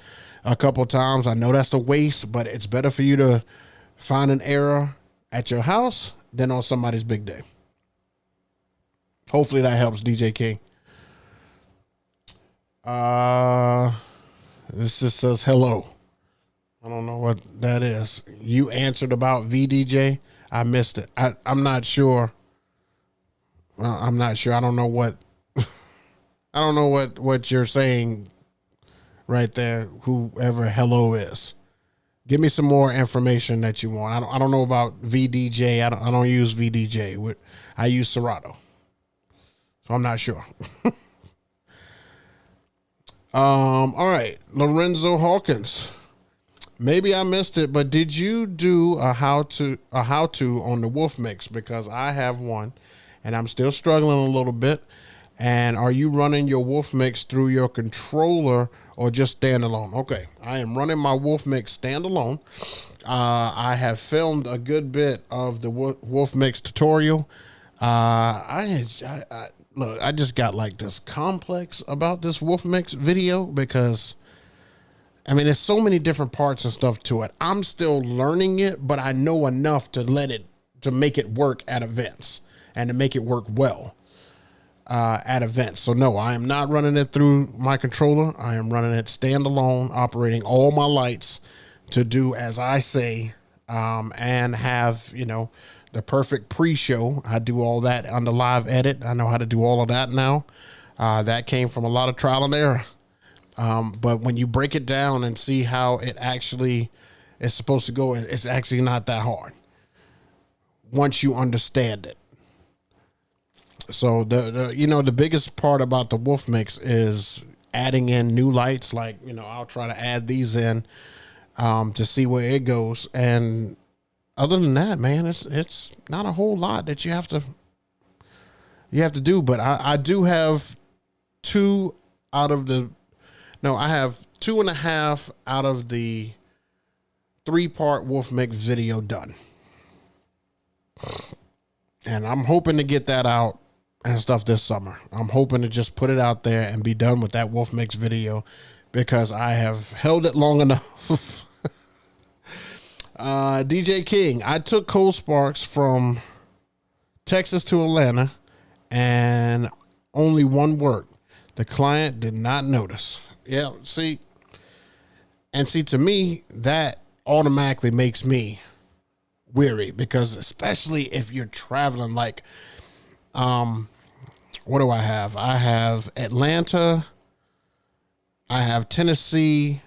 a couple of times. I know that's the waste, but it's better for you to find an error at your house than on somebody's big day. Hopefully that helps, DJ King. This just says hello. I don't know what that is. You answered about VDJ. I missed it. I'm not sure. I'm not sure. I don't know what. I don't know what you're saying right there. Whoever hello is, give me some more information that you want. I don't know about VDJ. I don't use VDJ. I use Serato. So I'm not sure. All right, Lorenzo Hawkins. Maybe I missed it, but did you do a how to on the Wolf Mix? Because I have one, and I'm still struggling a little bit. And are you running your Wolf Mix through your controller or just standalone? Okay, I am running my Wolf Mix standalone. I have filmed a good bit of the Wolf Mix tutorial. Look, I just got like this complex about this Wolf Mix video because, I mean, there's so many different parts and stuff to it. I'm still learning it, but I know enough to make it work at events and to make it work well at events. So no, I am not running it through my controller. I am running it standalone, operating all my lights to do as I say, and have, the perfect pre-show. I do all that on the live edit. I know how to do all of that now. That came from a lot of trial and error. But when you break it down and see how it actually is supposed to go, it's actually not that hard once you understand it. So the biggest part about the Wolf Mix is adding in new lights. Like, I'll try to add these in to see where it goes. And other than that, man, it's not a whole lot that you have to do. But I do have I have 2.5 out of the 3-part Wolf Mix video done. And I'm hoping to get that out and stuff this summer. I'm hoping to just put it out there and be done with that Wolf Mix video because I have held it long enough. DJ King, I took cold sparks from Texas to Atlanta and only one worked. The client did not notice. Yeah, see, to me, that automatically makes me weary because especially if you're traveling, like, what do I have? I have Atlanta, I have Tennessee,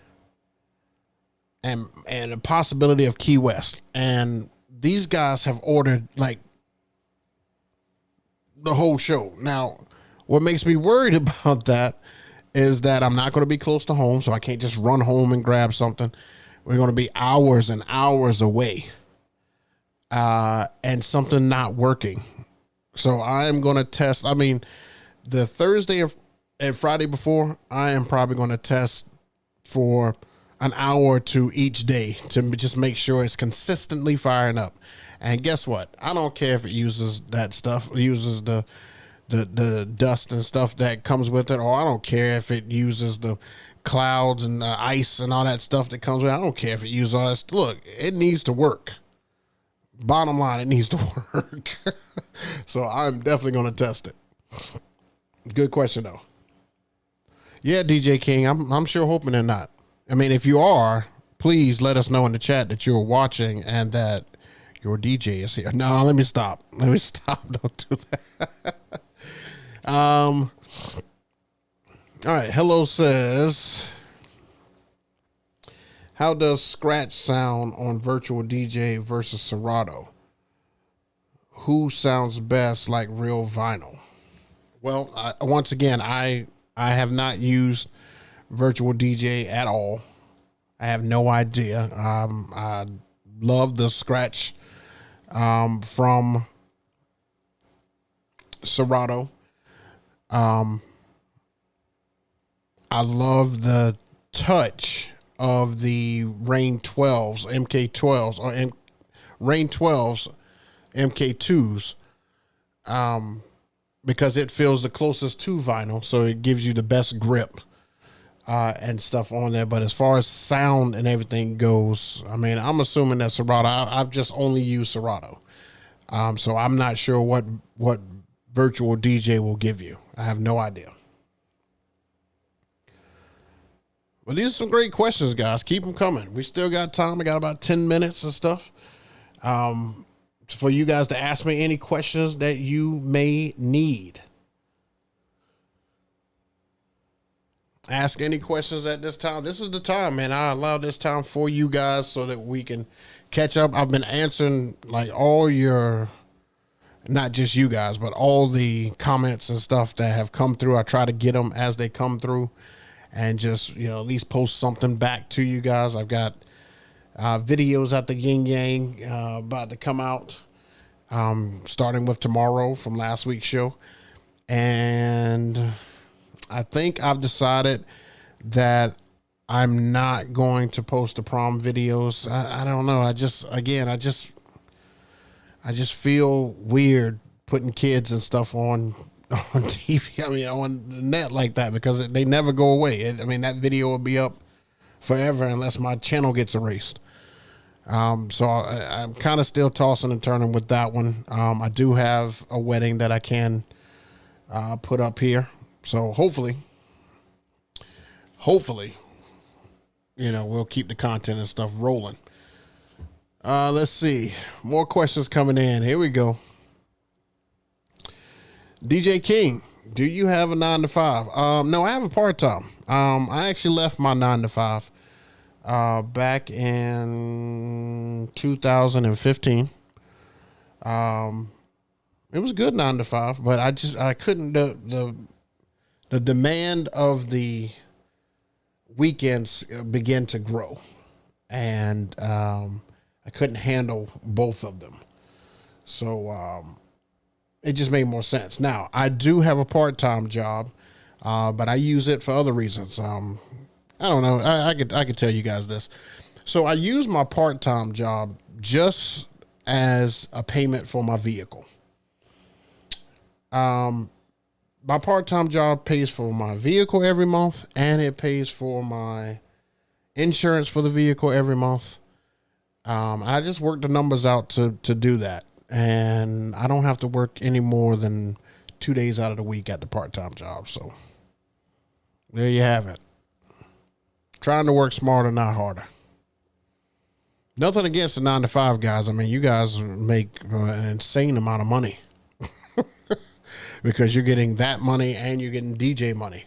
and a possibility of Key West. And these guys have ordered like the whole show. Now, what makes me worried about that is that I'm not going to be close to home, so I can't just run home and grab something. We're going to be hours and hours away, and something not working. So I am going to test. I mean, the Thursday and Friday before, I am probably going to test for an hour or 2 each day to just make sure it's consistently firing up. And guess what? I don't care if it uses that stuff, uses the dust and stuff that comes with it, or I don't care if it uses the clouds and the ice and all that stuff that comes with it. I don't care if it uses all that. Look, it needs to work. bottom line, it needs to work. So I'm definitely going to test it. Good question though. Yeah, DJ King, I'm sure hoping they're not. I mean, if you are, please let us know in the chat that you're watching and that your DJ is here. No, let me stop. Don't do that. All right. Hello says, how does scratch sound on virtual DJ versus Serato? Who sounds best like real vinyl? Well, once again, I have not used virtual DJ at all. I have no idea. I love the scratch from Serato. I love the touch of the Rain 12s, MK12s, or Rain 12s, MK2s, because it feels the closest to vinyl, so it gives you the best grip and stuff on there. But as far as sound and everything goes, I mean, I'm assuming that Serato, I've just only used Serato. So I'm not sure what virtual DJ will give you. I have no idea. Well, these are some great questions, guys. Keep them coming. We still got time. We got about 10 minutes and stuff for you guys to ask me any questions that you may need. Ask any questions at this time. This is the time, man. I allow this time for you guys so that we can catch up. I've been answering like all your, not just you guys, but all the comments and stuff that have come through. I try to get them as they come through and just, at least post something back to you guys. I've got videos at the Yin Yang about to come out, starting with tomorrow from last week's show. And I think I've decided that I'm not going to post the prom videos. I don't know. I just feel weird putting kids and stuff on TV. I mean, on the net like that, because they never go away. That video will be up forever unless my channel gets erased. So I'm kind of still tossing and turning with that one. I do have a wedding that I can put up here. So hopefully, we'll keep the content and stuff rolling. Let's see. More questions coming in. Here we go. DJ King, do you have a 9-to-5? No, I have a part-time. I actually left my 9-to-5 back in 2015. It was good 9-to-5, but I couldn't, the demand of the weekends began to grow, and I couldn't handle both of them. So it just made more sense. Now, I do have a part-time job, but I use it for other reasons. I don't know. I could tell you guys this. So I use my part-time job just as a payment for my vehicle. My part-time job pays for my vehicle every month, and it pays for my insurance for the vehicle every month. I just work the numbers out to do that. And I don't have to work any more than 2 days out of the week at the part-time job. So there you have it. Trying to work smarter, not harder. Nothing against the 9-to-5 guys. I mean, you guys make an insane amount of money because you're getting that money and you're getting DJ money.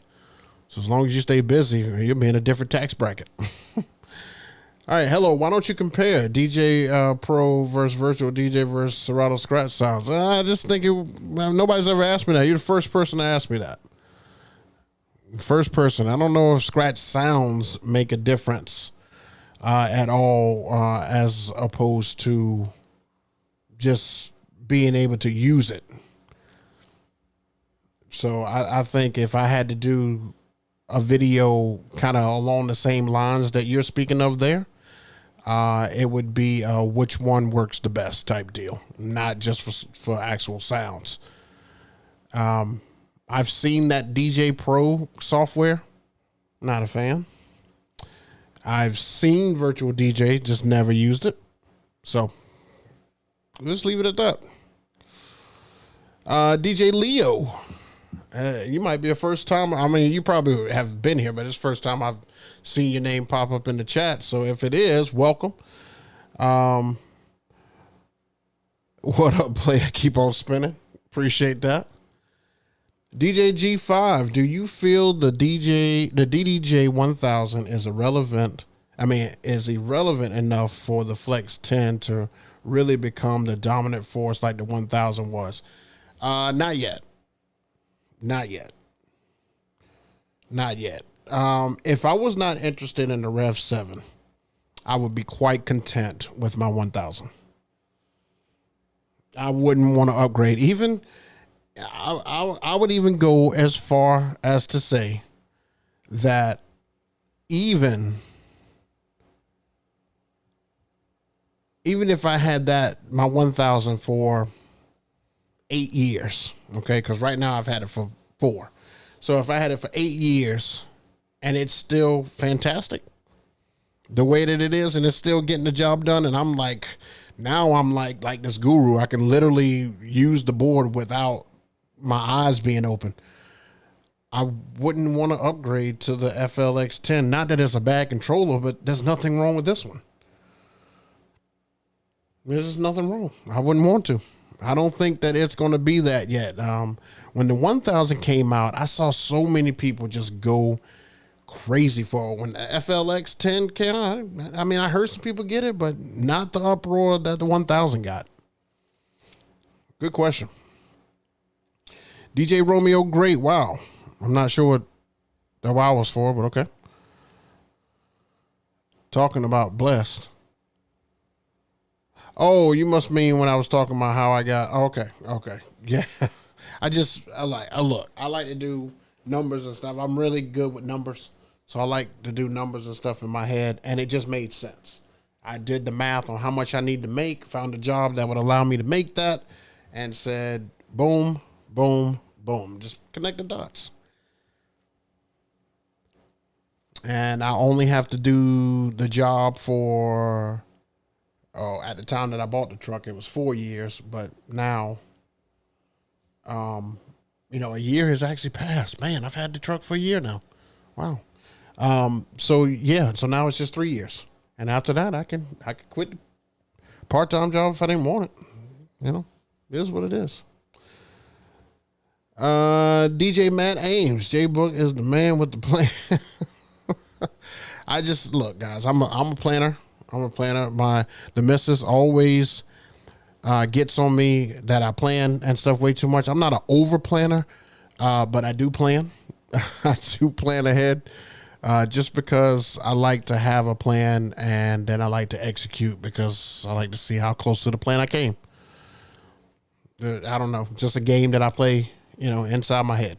So as long as you stay busy, you'll be in a different tax bracket. All right, hello. Why don't you compare DJ Pro versus Virtual DJ versus Serato Scratch Sounds? I just think nobody's ever asked me that. You're the first person to ask me that. First person. I don't know if Scratch Sounds make a difference at all, as opposed to just being able to use it. So I think if I had to do a video kind of along the same lines that you're speaking of there, it would be which one works the best type deal, not just for actual sounds. I've seen that DJ Pro software. Not a fan. I've seen Virtual DJ, just never used it. So Let's leave it at that. DJ Leo, you might be a first time. I mean, you probably have been here, but it's the first time I've seen your name pop up in the chat. So if it is, welcome. What up, player? Keep on spinning. Appreciate that. DJ G5, do you feel the DDJ 1000 is irrelevant? Is irrelevant enough for the Flex 10 to really become the dominant force like the 1000 was? Not yet. If I was not interested in the Rev 7, I would be quite content with my 1000. I wouldn't want to upgrade. Even I would even go as far as to say that even if I had my 1000 for 8 years, okay, because right now I've had it for 4. So if I had it for 8 years and it's still fantastic the way that it is, and it's still getting the job done, and I'm like this guru, I can literally use the board without my eyes being open, I wouldn't want to upgrade to the FLX 10. Not that it's a bad controller, but there's nothing wrong with this one. There's just nothing wrong. I wouldn't want to. I don't think that it's going to be that yet. When the 1000 came out, I saw so many people just go crazy for it. When the FLX 10 came out, I heard some people get it, but not the uproar that the 1000 got. Good question. DJ Romeo, great. Wow. I'm not sure what the wow was for, but okay. Talking about blessed. Oh, you must mean when I was talking about how I got. Okay. Yeah. I like to do numbers and stuff. I'm really good with numbers. So I like to do numbers and stuff in my head, and it just made sense. I did the math on how much I need to make, found a job that would allow me to make that, and said, boom, boom, boom. Just connect the dots. And I only have to do the job for, at the time that I bought the truck, it was 4 years, but now, a year has actually passed. Man, I've had the truck for a year now. Wow. So now it's just 3 years. And after that, I can quit the part-time job if I didn't want it. It is what it is. DJ Matt Ames, JayBook is the man with the plan. Look, guys, I'm a planner. The missus always gets on me that I plan and stuff way too much. I'm not an over planner, but I do plan. I do plan ahead, just because I like to have a plan, and then I like to execute because I like to see how close to the plan I came. I don't know, just a game that I play, inside my head.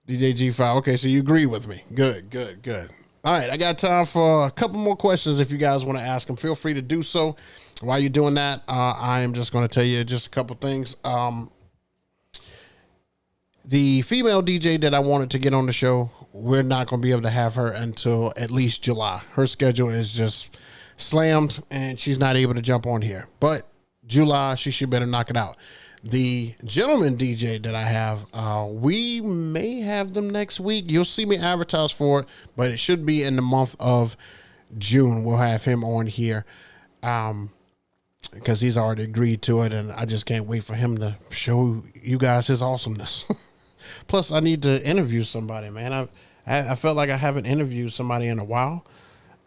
DJ G5. Okay, so you agree with me. Good. All right, I got time for a couple more questions. If you guys want to ask them, feel free to do so. While you're doing that, I am just going to tell you just a couple things. The female DJ that I wanted to get on the show, we're not going to be able to have her until at least July. Her schedule is just slammed, and she's not able to jump on here. But July, she should better knock it out. The gentleman DJ that I have, we may have them next week. You'll see me advertise for it, but it should be in the month of June. We'll have him on here, because he's already agreed to it, and I just can't wait for him to show you guys his awesomeness. Plus, I need to interview somebody, man. I felt like I haven't interviewed somebody in a while,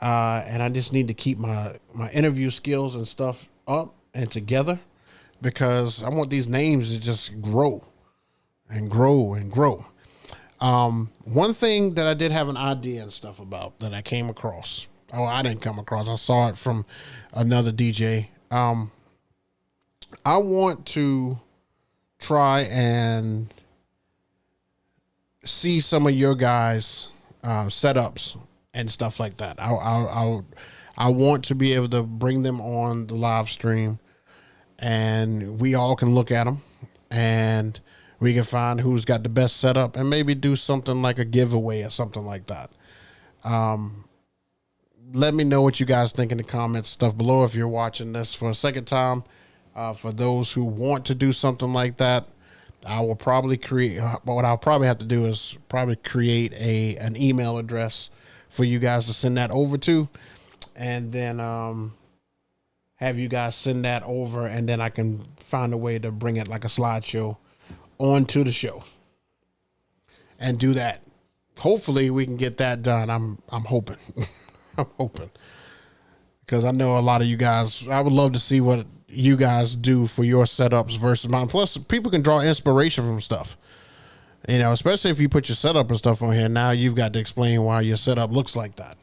and I just need to keep my interview skills and stuff up and together, because I want these names to just grow and grow and grow. One thing that I did have an idea and stuff about that I came across. Oh, I didn't come across. I saw it from another DJ. I want to try and see some of your guys' setups and stuff like that. I want to be able to bring them on the live stream, and we all can look at them, and we can find who's got the best setup, and maybe do something like a giveaway or something like that. let me know what you guys think in the comments stuff below. If you're watching this for a second time, for those who want to do something like that, I will probably create, what I'll probably have to do is probably create an email address for you guys to send that over to, and then have you guys send that over, and then I can find a way to bring it like a slideshow onto the show and do that. Hopefully we can get that done. I'm hoping. I'm hoping, because I know a lot of you guys, I would love to see what you guys do for your setups versus mine. Plus, people can draw inspiration from stuff, you know, especially if you put your setup and stuff on here. Now you've got to explain why your setup looks like that.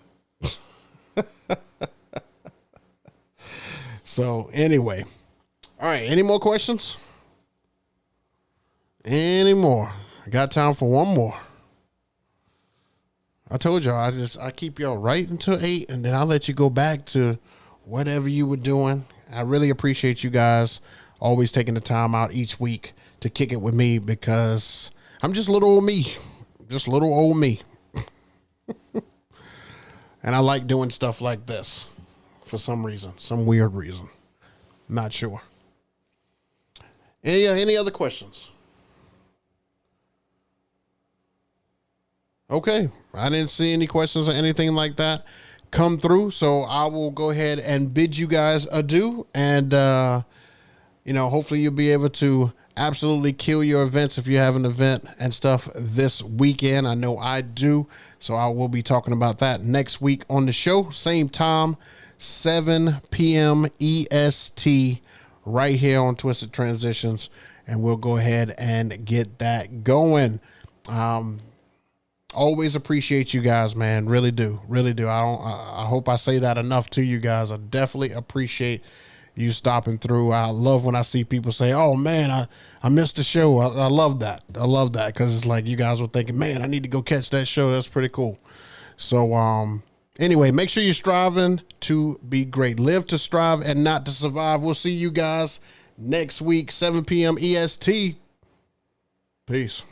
So anyway, all right, any more questions? Any more? I got time for one more. I told y'all, I keep y'all right until 8, and then I'll let you go back to whatever you were doing. I really appreciate you guys always taking the time out each week to kick it with me, because I'm just little old me. Just little old me. And I like doing stuff like this for some reason, some weird reason. Not sure. Any other questions? Okay, I didn't see any questions or anything like that come through, so I will go ahead and bid you guys adieu, and you know, hopefully you'll be able to absolutely kill your events if you have an event and stuff this weekend. I know I do, so I will be talking about that next week on the show. Same time, 7 p.m. EST, right here on Twisted Transitions, and we'll go ahead and get that going. Always appreciate you guys, man. Really do. Really do. I hope I say that enough to you guys. I definitely appreciate you stopping through. I love when I see people say, oh man, I missed the show. I love that. I love that, because it's like you guys were thinking, man, I need to go catch that show. That's pretty cool. So anyway, make sure you're striving to be great. Live to strive and not to survive. We'll see you guys next week, 7 p.m. EST. Peace.